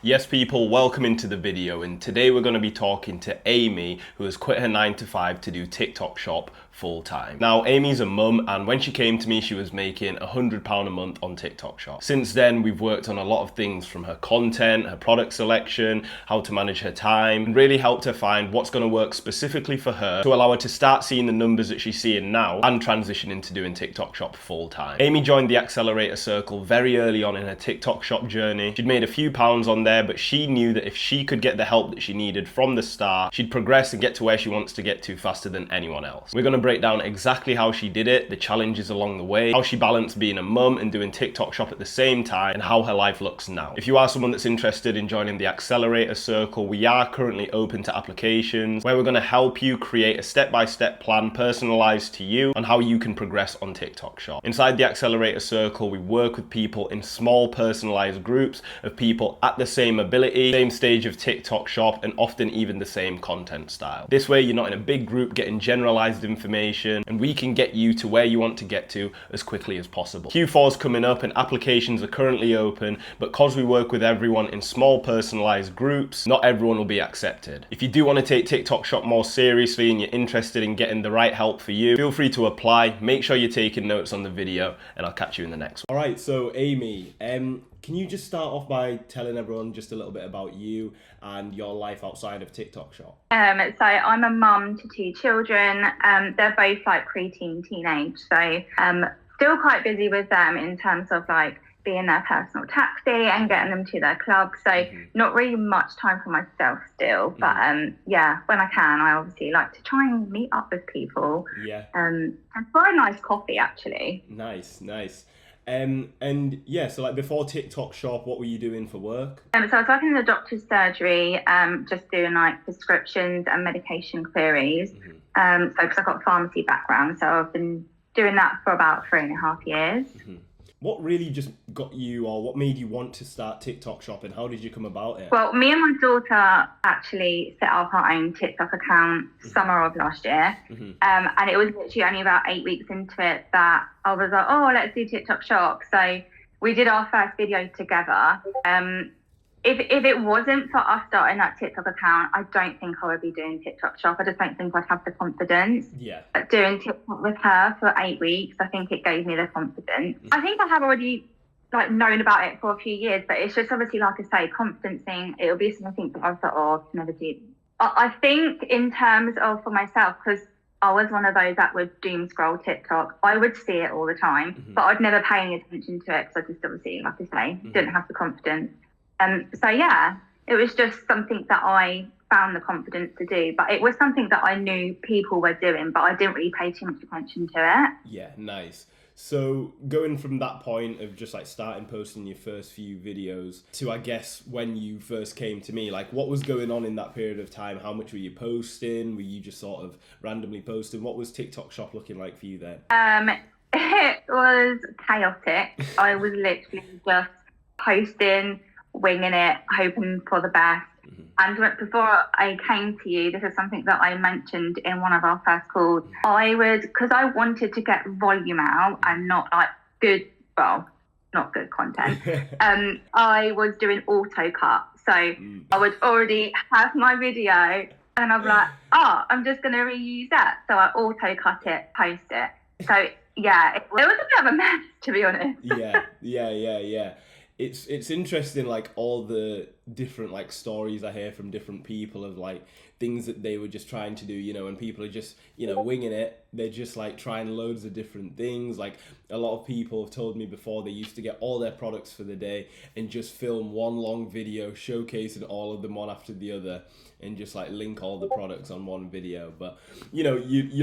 Yes people, welcome into the video, and today we're going to be talking to Amy, who has quit her 9 to 5 to do TikTok shop full time. Now Amy's a mum, and when she came to me she was making £100 a month on TikTok shop. Since then we've worked on a lot of things, from her content, her product selection, how to manage her time, and really helped her find what's going to work specifically for her to allow her to start seeing the numbers that she's seeing now and transition into doing TikTok shop full time. Amy joined the accelerator circle very early on in her TikTok shop journey. She'd made a few pounds on there, but she knew that if she could get the help that she needed from the start, she'd progress and get to where she wants to get to faster than anyone else. We're going to break down exactly how she did it, the challenges along the way, how she balanced being a mum and doing TikTok shop at the same time, and how her life looks now. If you are someone that's interested in joining the accelerator circle, we are currently open to applications where we're going to help you create a step-by-step plan personalized to you on how you can progress on TikTok shop. Inside the accelerator circle, we work with people in small personalized groups of people at the same ability, same stage of TikTok shop, and often even the same content style. This way you're not in a big group getting generalized information, and we can get you to where you want to get to as quickly as possible. Q4 is coming up and applications are currently open, but because we work with everyone in small personalized groups, not everyone will be accepted. If you do want to take TikTok shop more seriously and you're interested in getting the right help for you, feel free to apply. Make sure you're taking notes on the video, and I'll catch you in the next one. All right, so Amy, can you just start off by telling everyone just a little bit about you and your life outside of TikTok shop? So I'm a mum to two children. They're both like preteen, teenage. So still quite busy with them in terms of like being their personal taxi and getting them to their club. So not really much time for myself still. But yeah, when I can, I obviously like to try and meet up with people. Yeah. And for a nice coffee, actually. Nice. And yeah, so like before TikTok shop, what were you doing for work? So I was working in the doctor's surgery, just doing like prescriptions and medication queries. So because I've got a pharmacy background, so I've been doing that for about 3.5 years. What really just got you, or what made you want to start TikTok shop, and how did you come about it? Well, me and my daughter actually set up our own TikTok account summer of last year. And it was literally only about 8 weeks into it that I was like, oh, let's do TikTok shop. So we did our first video together. If it wasn't for us starting that TikTok account, I don't think I would be doing TikTok shop. I just don't think I'd have the confidence. Yeah. But doing TikTok with her for 8 weeks, I think it gave me the confidence. I think I have already like known about it for a few years, but it's just obviously, like I say, confidence thing. It'll be something that I thought, oh, I can never do. I think in terms of for myself, because I was one of those that would doom scroll TikTok. I would see it all the time, but I'd never pay any attention to it because I just obviously, like I say, didn't have the confidence. So yeah, it was just something that I found the confidence to do, but it was something that I knew people were doing, but I didn't really pay too much attention to it. Yeah, nice. So going from that point of just like starting posting your first few videos to, I guess, when you first came to me, like what was going on in that period of time? How much were you posting? Were you just sort of randomly posting? What was TikTok shop looking like for you then? It was chaotic. I was literally just posting, winging it, hoping for the best. And before I came to you, this is something that I mentioned in one of our first calls. Because I wanted to get volume out and not like not good content. I was doing auto cut. So I would already have my video and I'm like, oh, I'm just going to reuse that. So I auto cut it, post it. So yeah, it was a bit of a mess, to be honest. Yeah. It's interesting, like all the different like stories I hear from different people of like things that they were just trying to do, and people are just, winging it. They're just like trying loads of different things. Like a lot of people have told me before, they used to get all their products for the day and just film one long video showcasing all of them one after the other and just like link all the products on one video. But you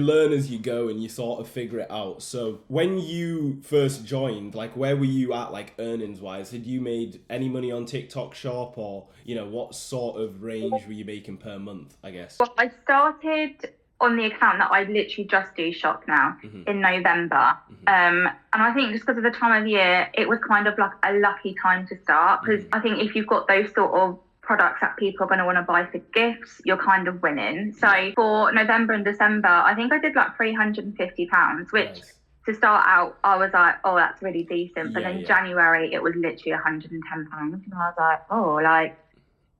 learn as you go and you sort of figure it out. So when you first joined, like where were you at like earnings wise? Had you made any money on TikTok shop, or what sort of range were you making per month, I guess? Well, I started on the account that I literally just do shop now in November. And I think just because of the time of year, it was kind of like a lucky time to start, because I think if you've got those sort of products that people are going to want to buy for gifts, you're kind of winning. So for November and December, I think I did like £350, which to start out, I was like, oh, that's really decent. But then January, it was literally £110. And I was like, oh, like,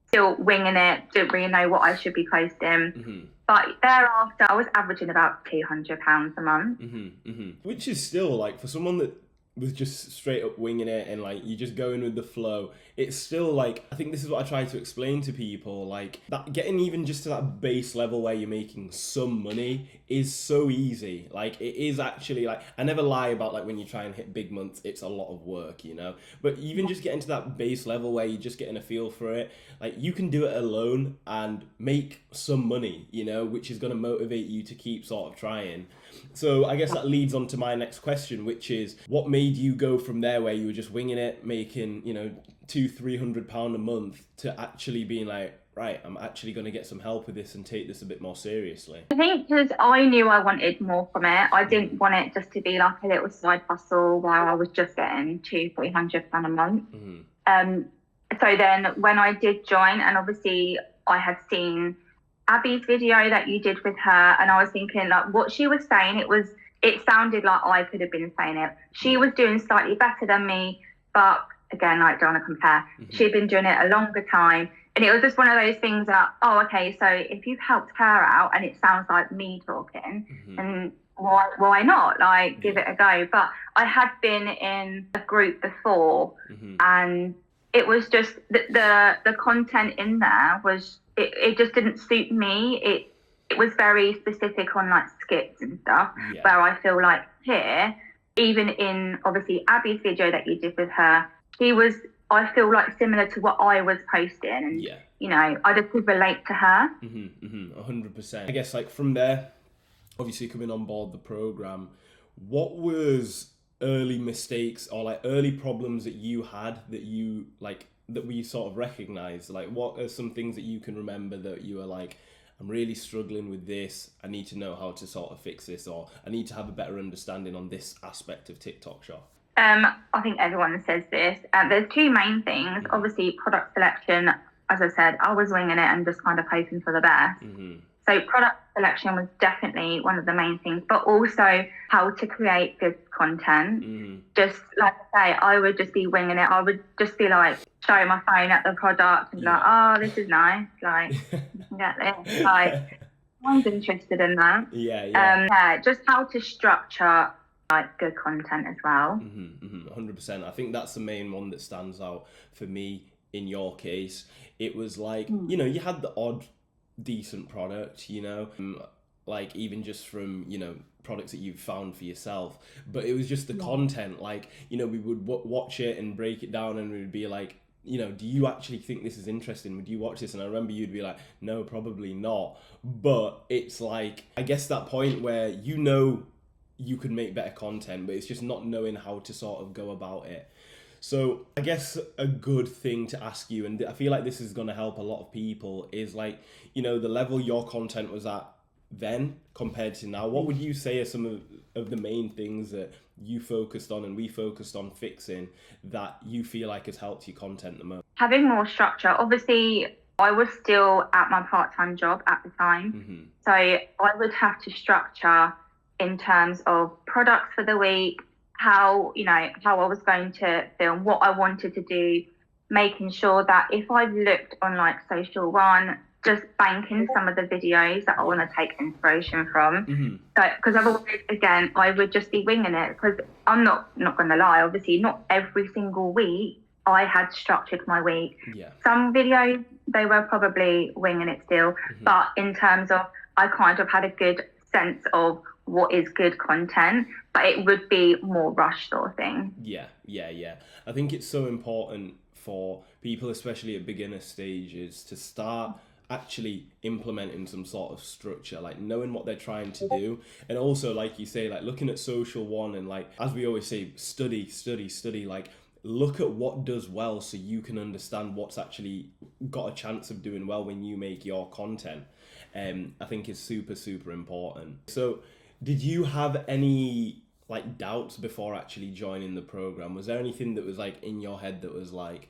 still winging it, didn't really know what I should be posting. Mm-hmm. But thereafter, I was averaging about £200 a month. Mm-hmm. Mm-hmm. Which is still like, for someone that was just straight up winging it and like you just going with the flow, it's still like, I think this is what I try to explain to people, like that getting even just to that base level where you're making some money is so easy. Like it is actually, like, I never lie about like when you try and hit big months, it's a lot of work, you know, but even just getting to that base level where you're just getting a feel for it, like you can do it alone and make some money, you know, which is going to motivate you to keep sort of trying. So I guess that leads on to my next question, which is what made you go from there where you were just winging it, making, you know, £200-300 a month, to actually being like, right, I'm actually going to get some help with this and take this a bit more seriously? I think because I knew I wanted more from it. I didn't want it just to be like a little side hustle where I was just getting £200-300 a month. Mm-hmm. So then when I did join, and obviously I had seen Abby's video that you did with her, and I was thinking like what she was saying, it sounded like I could have been saying it. She was doing slightly better than me, but again, like, don't want to compare. Mm-hmm. She'd been doing it a longer time. And it was just one of those things that, oh, okay, so if you've helped her out and it sounds like me talking, Mm-hmm. and why not? Like, give it a go. But I had been in a group before, Mm-hmm. and it was just the content in there was, it just didn't suit me. It was very specific on like skits and stuff, Yeah. where I feel like here, even in obviously Abby's video that you did with her, she was, I feel like, similar to what I was posting, and Yeah. you know, I just could relate to her. Mm-hmm. Mm-hmm. 100%. I guess like from there, obviously coming on board the program, what was early mistakes or like early problems that you had that you like that we sort of recognized? Like what are some things that you can remember that you were like, I'm really struggling with this, I need to know how to sort of fix this, or I need to have a better understanding on this aspect of TikTok Shop? I think everyone says this. There's two main things. Obviously, product selection. As I said, I was winging it and just kind of hoping for the best. Mm-hmm. So product selection was definitely one of the main things, but also how to create good content. Mm-hmm. Just like I say, I would just be winging it. I would just be like showing my phone at the product and be like, oh, this is nice. Like, get this. Like, I'm interested in that. Yeah. Just how to structure like good content as well. 100%. I think that's the main one that stands out for me in your case. It was like, you know, you had the odd decent product, you know, like even just from, you know, products that you've found for yourself, but it was just the content, like, you know, we would watch it and break it down and we would be like, you know, do you actually think this is interesting? Would you watch this? And I remember you'd be like, no, probably not. But it's like, I guess that point where, you know, you could make better content, but it's just not knowing how to sort of go about it. So I guess a good thing to ask you, and I feel like this is going to help a lot of people, is like, you know, the level your content was at then compared to now. What would you say are some of the main things that you focused on and we focused on fixing that you feel like has helped your content the most? Having more structure. Obviously, I was still at my part-time job at the time. Mm-hmm. So I would have to structure in terms of products for the week, how I was going to film, what I wanted to do, making sure that if I've looked on like Social One, just banking some of the videos that I want to take inspiration from. Mm-hmm. So, because otherwise, again, I would just be winging it. Because I'm not going to lie, obviously, not every single week I had structured my week. Yeah. Some videos, they were probably winging it still. Mm-hmm. But in terms of, I kind of had a good sense of what is good content, but it would be more rush sort of thing. Yeah. I think it's so important for people, especially at beginner stages, to start actually implementing some sort of structure, like knowing what they're trying to do. And also, like you say, like looking at Social One and like, as we always say, study, like look at what does well so you can understand what's actually got a chance of doing well when you make your content. I think is super, super important. So did you have any like doubts before actually joining the program? Was there anything that was like in your head that was like,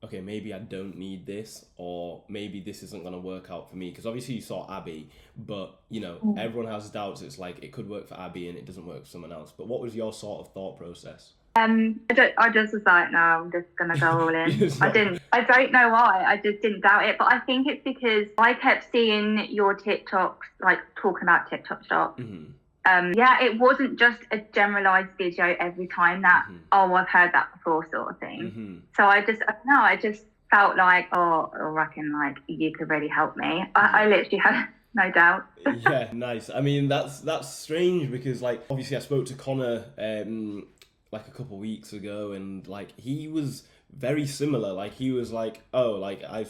okay, maybe I don't need this, or maybe this isn't going to work out for me? Because obviously you saw Abby, but you know, everyone has doubts. It's like it could work for Abby and it doesn't work for someone else. But what was your sort of thought process? I just was like, no, I'm just gonna go all in. It's not- I don't know why. I just didn't doubt it, but I think it's because I kept seeing your TikToks, like talking about TikTok shop. Yeah, it wasn't just a generalized video every time that, oh, I've heard that before sort of thing. So I just felt like, oh, I reckon like you could really help me. I literally had no doubt. Yeah, nice. I mean, that's strange because like obviously I spoke to Connor like a couple of weeks ago, and like he was very similar. Like he was like, oh, like I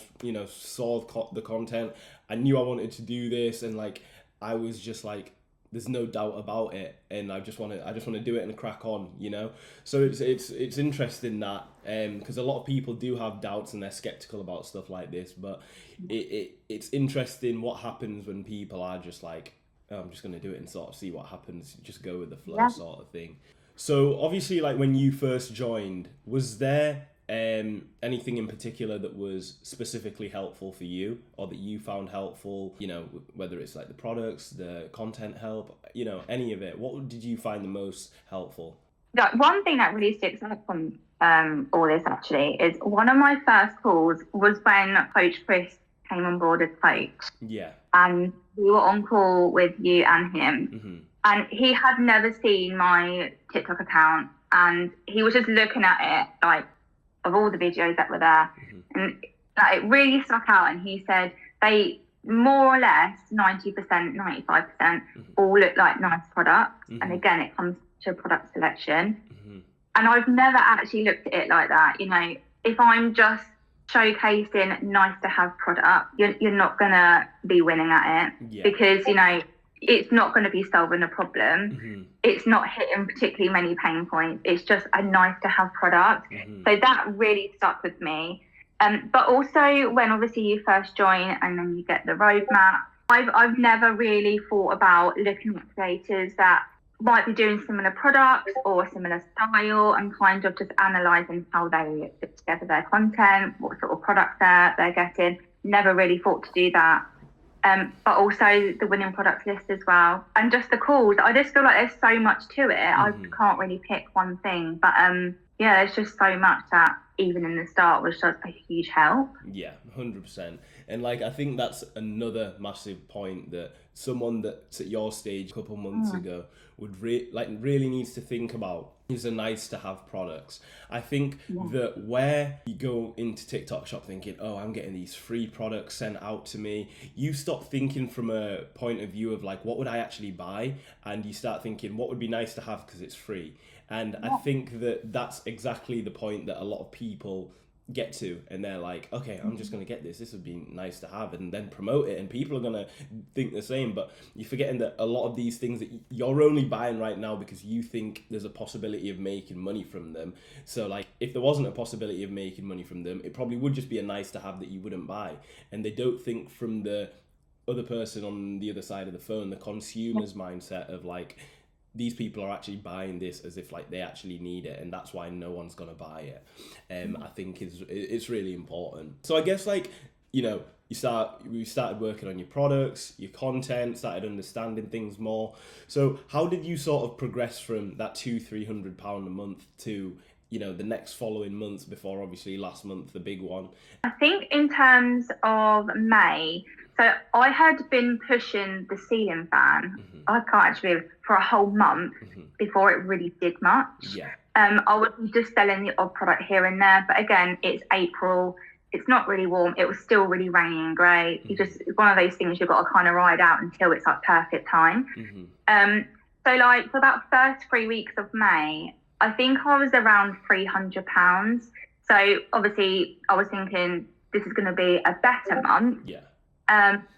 saw the content, I knew I wanted to do this, and like I was just like, there's no doubt about it, and I just want to do it and crack on, you know. So it's interesting that because a lot of people do have doubts and they're skeptical about stuff like this, but it's interesting what happens when people are just like, oh, I'm just going to do it and sort of see what happens, just go with the flow sort of thing. So obviously, like when you first joined, was there anything in particular that was specifically helpful for you, or that you found helpful, you know, whether it's like the products, the content help, you know, any of it? What did you find the most helpful? One thing that really sticks out from all this actually is one of my first calls was when Coach Chris came on board as coach. Yeah. And we were on call with you and him. And he had never seen my TikTok account, and he was just looking at it like, of all the videos that were there, and it really stuck out. And he said they more or less 90%, 95% all look like nice products. And again, it comes to product selection. And I've never actually looked at it like that. You know, if I'm just showcasing nice to have product, you're not gonna be winning at it because, you know, it's not going to be solving a problem. It's not hitting particularly many pain points. It's just a nice to have product. So that really stuck with me. But also when obviously you first join and then you get the roadmap, I've never really thought about looking at creators that might be doing similar products or similar style, and kind of just analysing how they put together their content, what sort of products they're getting. Never really thought to do that. But also the winning products list as well, and just the calls. I just feel like there's so much to it. I can't really pick one thing, but yeah, there's just so much that even in the start was just a huge help. Yeah, 100%. And like I think that's another massive point, that someone that's at your stage a couple months ago would really needs to think about is a nice to have products. I think that where you go into TikTok shop thinking, oh, I'm getting these free products sent out to me, you stop thinking from a point of view of like, what would I actually buy? And you start thinking, what would be nice to have because it's free? And I think that that's exactly the point that a lot of people get to, and they're like, okay, I'm just going to get this would be nice to have, and then promote it, and people are going to think the same. But you're forgetting that a lot of these things that you're only buying right now because you think there's a possibility of making money from them. So like if there wasn't a possibility of making money from them, it probably would just be a nice to have that you wouldn't buy. And they don't think from the other person on the other side of the phone, the consumer's mindset of like, these people are actually buying this as if like they actually need it, and that's why no one's gonna buy it. I think it's really important. So I guess like, you know, we started working on your products, your content, started understanding things more. So how did you sort of progress from that £200-300 a month to, you know, the next following months before obviously last month, the big one? I think in terms of May, so I had been pushing the ceiling fan, I can't actually, for a whole month before it really did much. I was just selling the odd product here and there, but again, it's April, it's not really warm, it was still really rainy and grey. It's one of those things you've got to kind of ride out until it's like perfect time. So like for that first 3 weeks of May, I think I was around £300. So obviously I was thinking this is going to be a better month.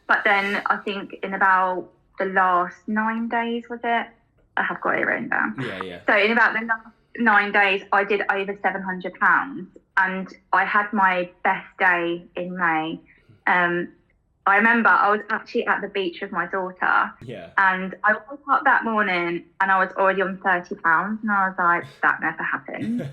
But then I think in about the last 9 days, was it? I have got it written down. So in about the last 9 days, I did over £700, and I had my best day in May. I remember I was actually at the beach with my daughter, and I woke up that morning and I was already on £30, and I was like, that never happened.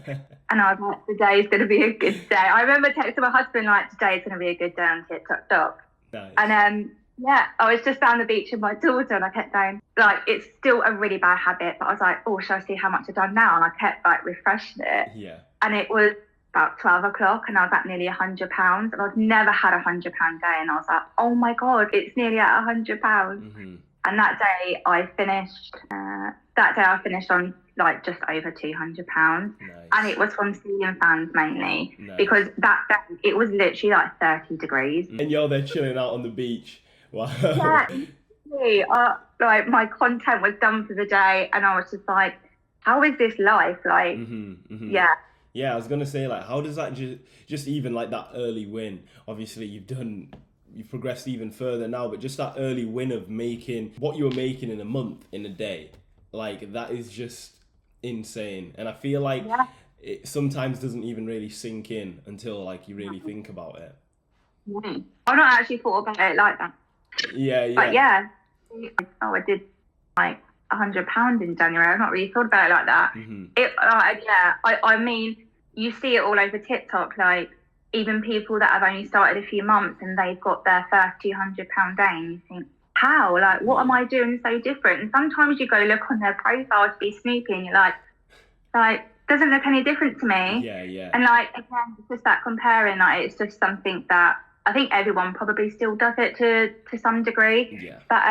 And I was like, today's going to be a good day. I remember texting my husband like, today's going to be a good day on TikTok Shop. Nice. And Yeah, I was just down the beach with my daughter and I kept going, like, it's still a really bad habit, but I was like, oh, shall I see how much I've done now? And I kept like refreshing it. Yeah. And it was about 12 o'clock and I was at nearly £100. And I've never had £100 day. And I was like, oh my God, it's nearly at £100. Mm-hmm. And that day I finished on like just over £200. Nice. And it was from ceiling fans mainly. Nice. Because that day it was literally like 30 degrees. And you're there chilling out on the beach. Wow. Yeah, like my content was done for the day, and I was just like, "How is this life?" Like, yeah. Yeah, I was gonna say, like, how does that just even like that early win? Obviously, you've progressed even further now, but just that early win of making what you were making in a month, in a day, like that is just insane. And I feel like it sometimes doesn't even really sink in until like you really think about it. I've not actually thought about it like that. Yeah. But yeah, I did like £100 in January. I've not really thought about it like that. I mean, you see it all over TikTok, like even people that have only started a few months and they've got their first £200 day, and you think, how? Like, what am I doing so different? And sometimes you go look on their profile to be snoopy, and you're like doesn't look any different to me. Yeah. And like again, it's just that comparing. Like, it's just something that I think everyone probably still does it to some degree. Yeah. But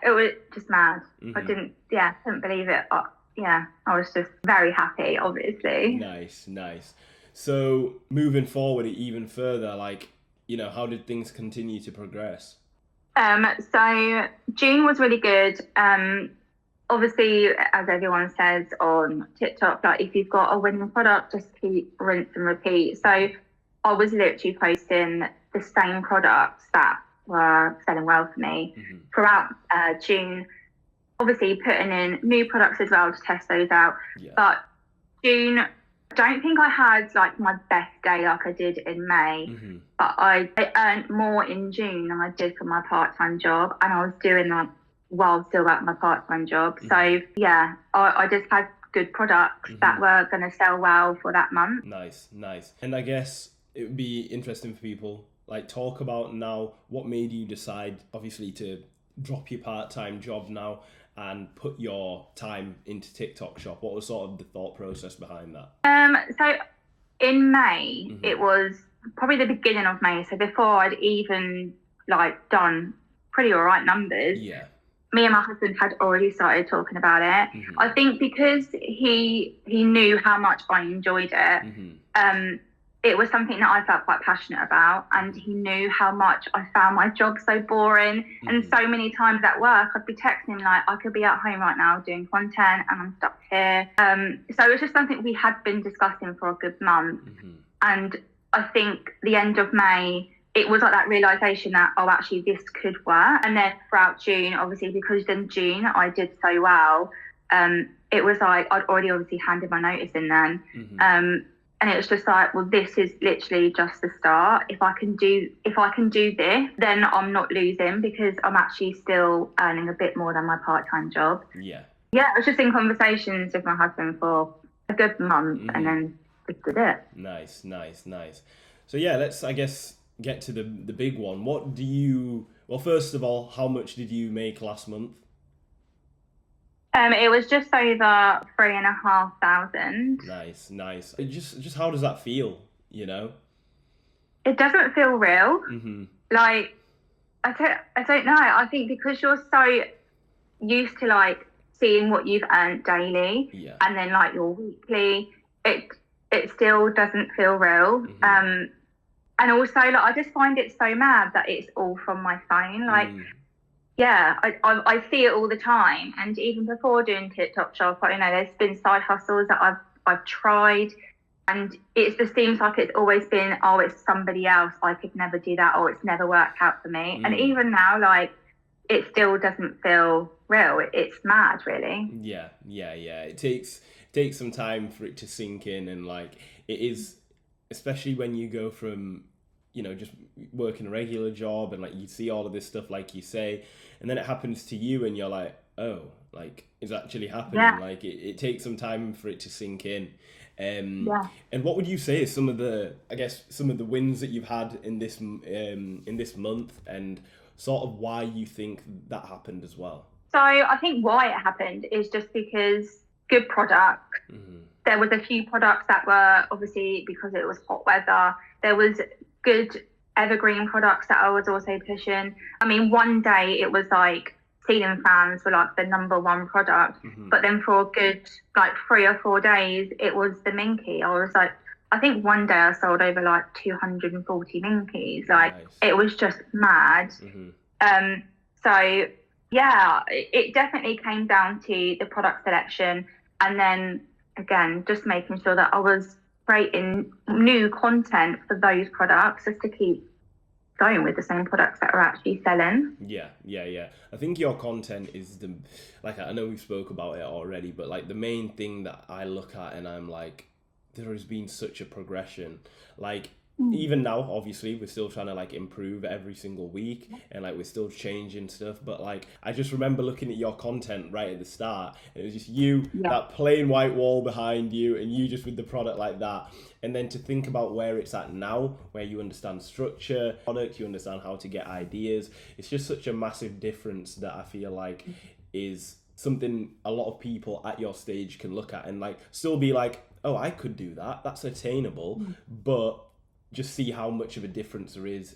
it was just mad. I couldn't believe it. I was just very happy, obviously. Nice. So moving forward even further, like, you know, how did things continue to progress? So June was really good. Obviously, as everyone says on TikTok, like if you've got a winning product, just keep rinse and repeat. So I was literally posting the same products that were selling well for me throughout June. Obviously, putting in new products as well to test those out. Yeah. But June, I don't think I had like my best day like I did in May. But I earned more in June than I did for my part-time job, and I was doing that while still at my part-time job. So yeah, I just had good products that were going to sell well for that month. Nice. And I guess it would be interesting for people, like, talk about now what made you decide, obviously, to drop your part-time job now and put your time into TikTok shop. What was sort of the thought process behind that? So in May, it was probably the beginning of May. So before I'd even like done pretty all right numbers. Yeah. Me and my husband had already started talking about it. I think because he knew how much I enjoyed it. It was something that I felt quite passionate about, and he knew how much I found my job so boring. And so many times at work, I'd be texting him like, I could be at home right now doing content and I'm stuck here. So it was just something we had been discussing for a good month. And I think the end of May, it was like that realization that, oh, actually this could work. And then throughout June, obviously, because in June I did so well, it was like I'd already obviously handed my notice in then. And it was just like, well, this is literally just the start. If I can do this, then I'm not losing, because I'm actually still earning a bit more than my part-time job. Yeah, I was just in conversations with my husband for a good month, and then just did it. Nice. So yeah, let's, I guess, get to the big one. Well, first of all, how much did you make last month? It was just over 3,500. Nice. Just how does that feel, you know? It doesn't feel real. Like, I don't know. I think because you're so used to like seeing what you've earned daily, and then like your weekly, it still doesn't feel real. And also, like, I just find it so mad that it's all from my phone. Like, I see it all the time. And even before doing TikTok shop, you know, there's been side hustles that I've tried, and it just seems like it's always been, oh, it's somebody else. I could never do that, or it's never worked out for me. And even now, like, it still doesn't feel real. It's mad, really. Yeah. It takes some time for it to sink in, and like it is, especially when you go from, you know, just working a regular job and like you see all of this stuff, like you say, and then it happens to you and you're like, oh, like it's actually happening. Like it takes some time for it to sink in. Yeah. And what would you say is some of the wins that you've had in this month, and sort of why you think that happened as well? So I think why it happened is just because good product. There was a few products that were obviously, because it was hot weather, there was good evergreen products that I was also pushing. I mean, one day it was like ceiling fans were like the number one product, but then for a good like 3 or 4 days, it was the Minky. I was like, I think one day I sold over like 240 Minkies. Like, Nice. it was just mad. So yeah, it definitely came down to the product selection, and then again, just making sure that I was creating new content for those products just to keep going with the same products that are actually selling. Yeah. I think your content is I know we spoke about it already, but like the main thing that I look at and I'm like, there has been such a progression. Like, even now, obviously, we're still trying to like improve every single week, and like we're still changing stuff. But like, I just remember looking at your content right at the start, and it was just you, that plain white wall behind you, and you just with the product like that. And then to think about where it's at now, where you understand structure, product, you understand how to get ideas. It's just such a massive difference that I feel like is something a lot of people at your stage can look at and like still be like, oh, I could do that. That's attainable, but just see how much of a difference there is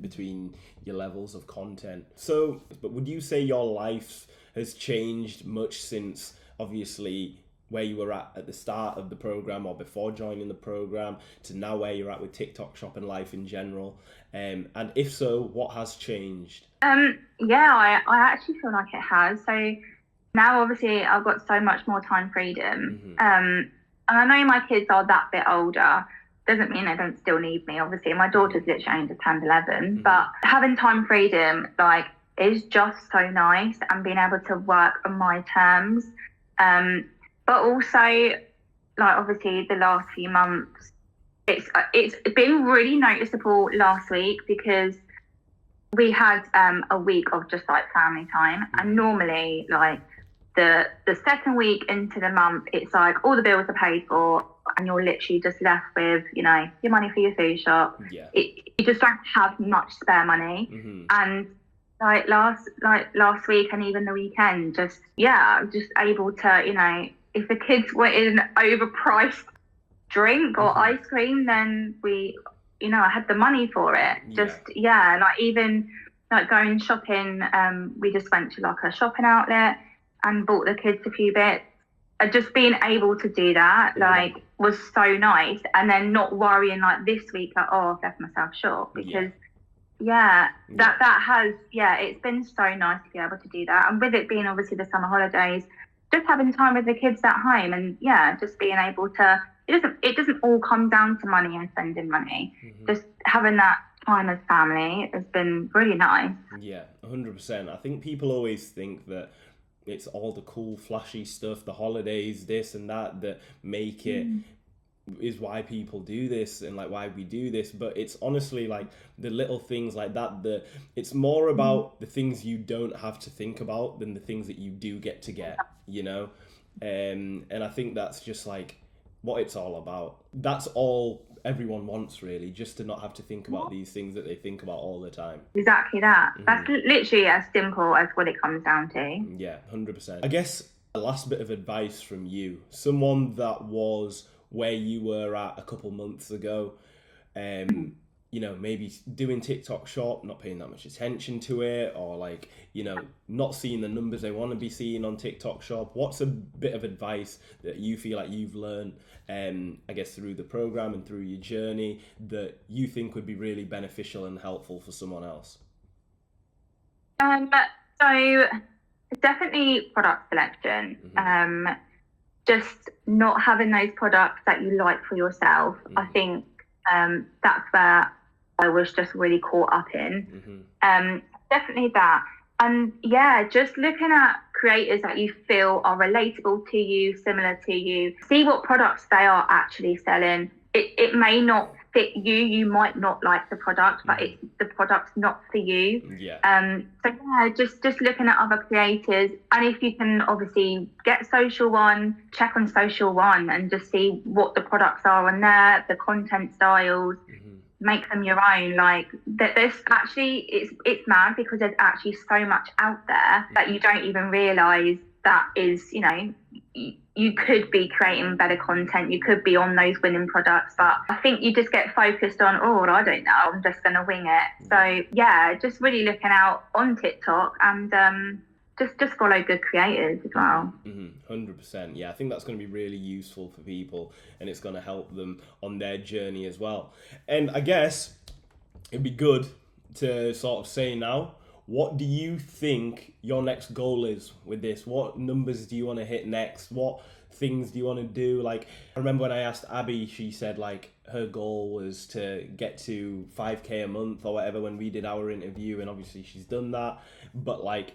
between your levels of content. So, but would you say your life has changed much since obviously where you were at the start of the program or before joining the program to now where you're at with TikTok Shop and life in general? And if so, what has changed? Yeah, I actually feel like it has. So now obviously I've got so much more time freedom. And I know my kids are that bit older. Doesn't mean they don't still need me. Obviously, my daughter's literally only just turned 11, but having time freedom, like, is just so nice, and being able to work on my terms. But also, like, obviously the last few months, it's been really noticeable last week because we had a week of just like family time, and normally like the second week into the month, it's like all the bills are paid for and you're literally just left with, you know, your money for your food shop. You just don't have much spare money. And like last week and even the weekend, just able to, you know, if the kids wanted an overpriced drink or ice cream, then I had the money for it. Like even like going shopping, we just went to like a shopping outlet and bought the kids a few bits. Just being able to do that, like, was so nice. And then not worrying like this week, like, oh, I've left myself short, because that has, it's been so nice to be able to do that. And with it being obviously the summer holidays, just having time with the kids at home, and just being able to, it doesn't all come down to money and spending money. Just having that time as family has been really nice. 100%. I think people always think that it's all the cool flashy stuff, the holidays, this and that make it is why people do this and like why we do this. But it's honestly like the little things like that, it's more about the things you don't have to think about than the things that you do get, you know. And I think that's just like what it's all about. That's all everyone wants, really, just to not have to think about these things that they think about all the time. Exactly that. That's literally as simple as what it comes down to. 100%. I guess a last bit of advice from you, someone that was where you were at a couple months ago, you know, maybe doing TikTok Shop, not paying that much attention to it, or like, you know, not seeing the numbers they want to be seeing on TikTok Shop. What's a bit of advice that you feel like you've learned, I guess, through the program and through your journey that you think would be really beneficial and helpful for someone else? So definitely product selection. Just not having those products that you like for yourself. I think that's where I was just really caught up in. Definitely that. And just looking at creators that you feel are relatable to you, similar to you, see what products they are actually selling. It may not fit you. You might not like the product, but it's the product's not for you. So yeah, just looking at other creators, and if you can obviously get Social One, check on Social One and just see what the products are on there, the content styles. Make them your own. Like there's actually, it's mad because there's actually so much out there that you don't even realize that is, you know, you could be creating better content, you could be on those winning products, but I think you just get focused on, oh, I don't know, I'm just gonna wing it. So yeah, just really looking out on TikTok and just follow good creators as well. 100%. Yeah, I think that's going to be really useful for people, and it's going to help them on their journey as well. And I guess it'd be good to sort of say now, what do you think your next goal is with this? What numbers do you want to hit next? What things do you want to do? Like, I remember when I asked Abby, she said like her goal was to get to 5k a month or whatever when we did our interview, and obviously she's done that. But like,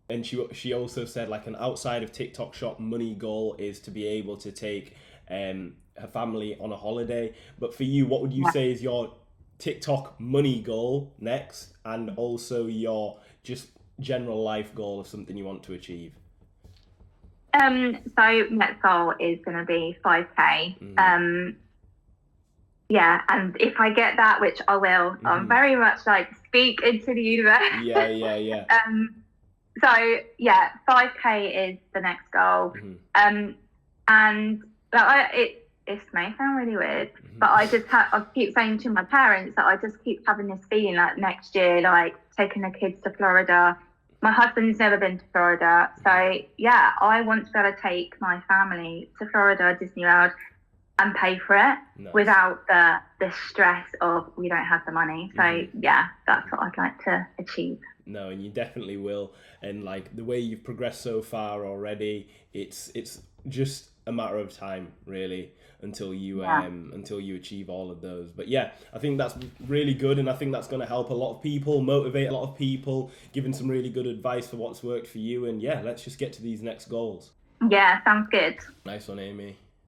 and she also said like an outside of TikTok shop money goal is to be able to take her family on a holiday. But for you, what would you say is your TikTok money goal next, and also your just general life goal of something you want to achieve? So next goal is going to be 5k. Yeah, and if I get that, which I will, I'm very much like speak into the universe. Yeah. So yeah, 5k is the next goal. And it may sound really weird, but I keep saying to my parents that I just keep having this feeling like next year, like taking the kids to Florida. My husband's never been to Florida, so yeah, I want to be able to take my family to Florida, Disney World, and pay for it without the stress of we don't have the money. So yeah, that's what I'd like to achieve. No, and you definitely will. And like the way you've progressed so far already, it's just a matter of time really until you achieve all of those. But yeah, I think that's really good, and I think that's going to help a lot of people, motivate a lot of people, giving some really good advice for what's worked for you. And yeah, let's just get to these next goals. Yeah, sounds good. Nice one, Amy.